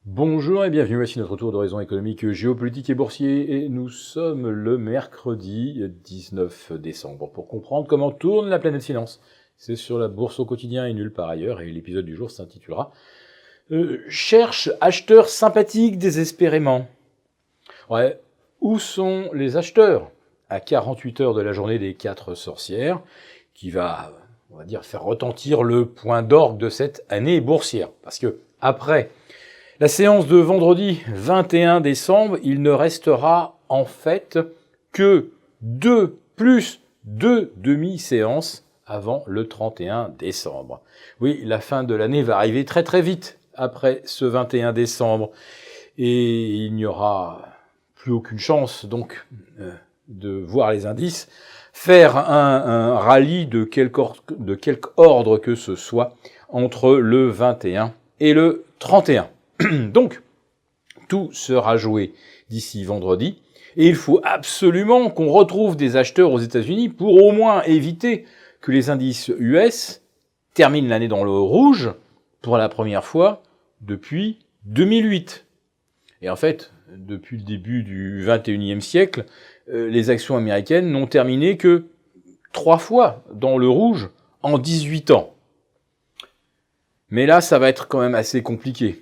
Bonjour et bienvenue, voici notre tour d'horizon économique, géopolitique et boursier, et nous sommes le mercredi 19 décembre pour comprendre comment tourne la planète finance. C'est sur la bourse au quotidien et nulle part ailleurs, et l'épisode du jour s'intitulera Cherche acheteurs sympathiques désespérément. Ouais, où sont les acheteurs à 48 heures de la journée des 4 sorcières, qui va, on va dire, faire retentir le point d'orgue de cette année boursière. Parce que, après la séance de vendredi 21 décembre, il ne restera en fait que deux demi-séances avant le 31 décembre. Oui, la fin de l'année va arriver très très vite après ce 21 décembre et il n'y aura plus aucune chance donc de voir les indices faire un rallye de quelque ordre que ce soit entre le 21 et le 31. Donc, tout sera joué d'ici vendredi, et il faut absolument qu'on retrouve des acheteurs aux États-Unis pour au moins éviter que les indices US terminent l'année dans le rouge pour la première fois depuis 2008. Et en fait, depuis le début du XXIe siècle, les actions américaines n'ont terminé que 3 fois dans le rouge en 18 ans. Mais là, ça va être quand même assez compliqué.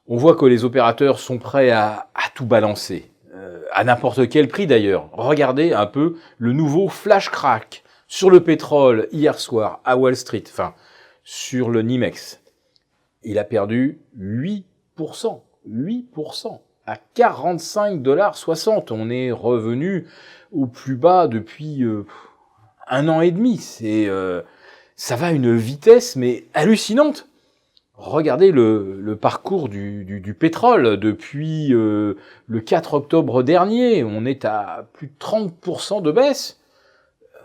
On voit que les opérateurs sont prêts à tout balancer, à n'importe quel prix d'ailleurs. Regardez un peu le nouveau flash crack sur le pétrole hier soir à Wall Street, enfin sur le NYMEX. Il a perdu 8% à 45,60 $. On est revenu au plus bas depuis 1 an et demi. Ça va à une vitesse mais hallucinante. Regardez le parcours du pétrole depuis le 4 octobre dernier. On est à plus de 30% de baisse.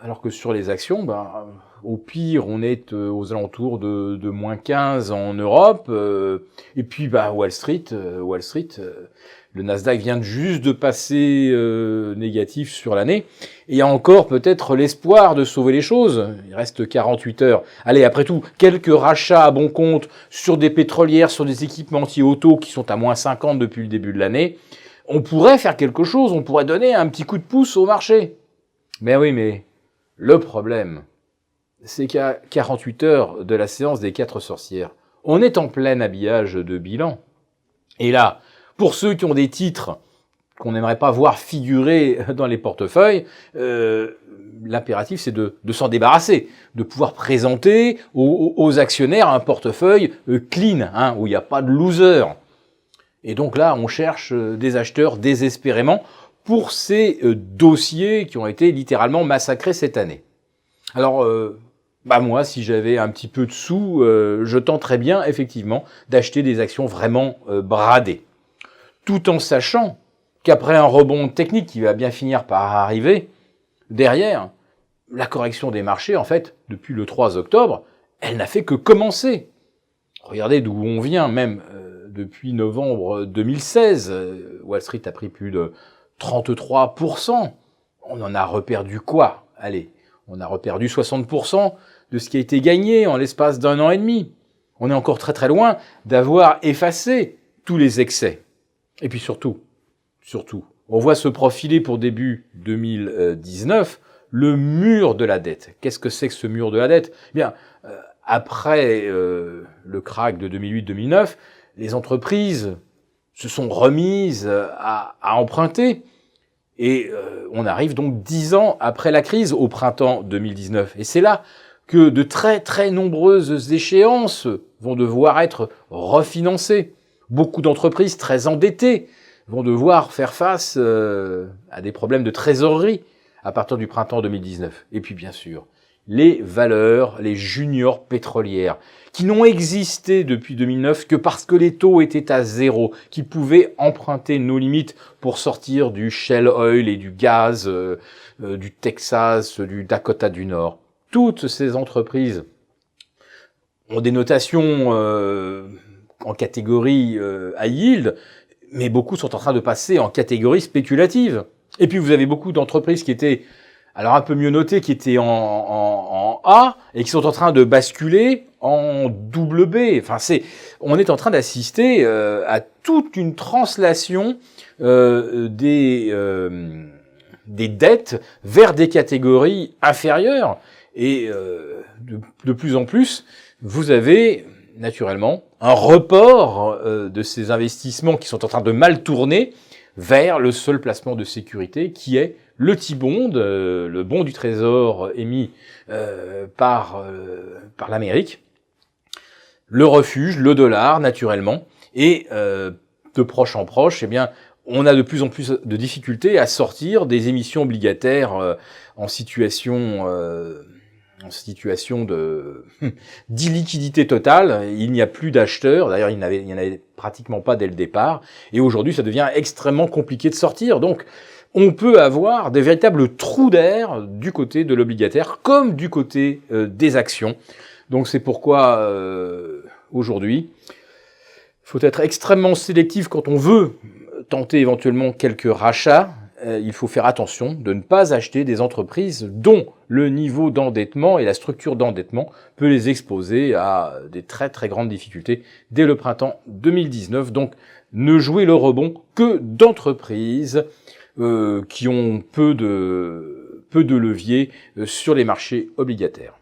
Alors que sur les actions, au pire, on est aux alentours de moins 15 en Europe. Et puis, Wall Street, le Nasdaq vient juste de passer négatif sur l'année. Et il y a encore peut-être l'espoir de sauver les choses. Il reste 48 heures. Allez, après tout, quelques rachats à bon compte sur des pétrolières, sur des équipementiers auto qui sont à moins 50 depuis le début de l'année. On pourrait faire quelque chose, on pourrait donner un petit coup de pouce au marché. Mais oui, mais le problème, c'est qu'à 48 heures de la séance des 4 sorcières, on est en plein habillage de bilan. Et là, pour ceux qui ont des titres qu'on n'aimerait pas voir figurer dans les portefeuilles, l'impératif c'est de s'en débarrasser, de pouvoir présenter aux actionnaires un portefeuille clean, où il n'y a pas de loser. Et donc là, on cherche des acheteurs désespérément pour ces dossiers qui ont été littéralement massacrés cette année. Alors, moi, si j'avais un petit peu de sous, je tenterais bien, effectivement, d'acheter des actions vraiment bradées. Tout en sachant qu'après un rebond technique qui va bien finir par arriver, derrière, la correction des marchés, en fait, depuis le 3 octobre, elle n'a fait que commencer. Regardez d'où on vient, même depuis novembre 2016, Wall Street a pris plus de 33%. On en a reperdu quoi? Allez, on a reperdu 60% de ce qui a été gagné en l'espace d'1 an et demi. On est encore très très loin d'avoir effacé tous les excès. Et puis surtout, on voit se profiler pour début 2019 le mur de la dette. Qu'est-ce que c'est que ce mur de la dette? Eh bien, après le krach de 2008-2009, les entreprises se sont remises à emprunter. Et on arrive donc 10 ans après la crise, au printemps 2019. Et c'est là que de très très nombreuses échéances vont devoir être refinancées. Beaucoup d'entreprises très endettées vont devoir faire face à des problèmes de trésorerie à partir du printemps 2019. Et puis bien sûr, les valeurs, les juniors pétrolières, qui n'ont existé depuis 2009 que parce que les taux étaient à zéro, qui pouvaient emprunter nos limites pour sortir du shale oil et du gaz, du Texas, du Dakota du Nord. Toutes ces entreprises ont des notations en catégorie high yield, mais beaucoup sont en train de passer en catégorie spéculative. Et puis vous avez beaucoup d'entreprises qui étaient alors un peu mieux notés, qui étaient en A et qui sont en train de basculer en double B. Enfin, on est en train d'assister à toute une translation des dettes vers des catégories inférieures. Et de plus en plus, vous avez naturellement un report de ces investissements qui sont en train de mal tourner vers le seul placement de sécurité qui est le T-bond, le bon du trésor émis par l'Amérique, le refuge, le dollar naturellement, et de proche en proche, eh bien, on a de plus en plus de difficultés à sortir des émissions obligataires en situation d'illiquidité totale. Il n'y a plus d'acheteurs. D'ailleurs, il n'y en avait pratiquement pas dès le départ. Et aujourd'hui, ça devient extrêmement compliqué de sortir. Donc, on peut avoir des véritables trous d'air du côté de l'obligataire comme du côté des actions. Donc, c'est pourquoi aujourd'hui, il faut être extrêmement sélectif quand on veut tenter éventuellement quelques rachats. Il faut faire attention de ne pas acheter des entreprises dont le niveau d'endettement et la structure d'endettement peut les exposer à des très très grandes difficultés dès le printemps 2019. Donc, ne jouez le rebond que d'entreprises qui ont peu de levier sur les marchés obligataires.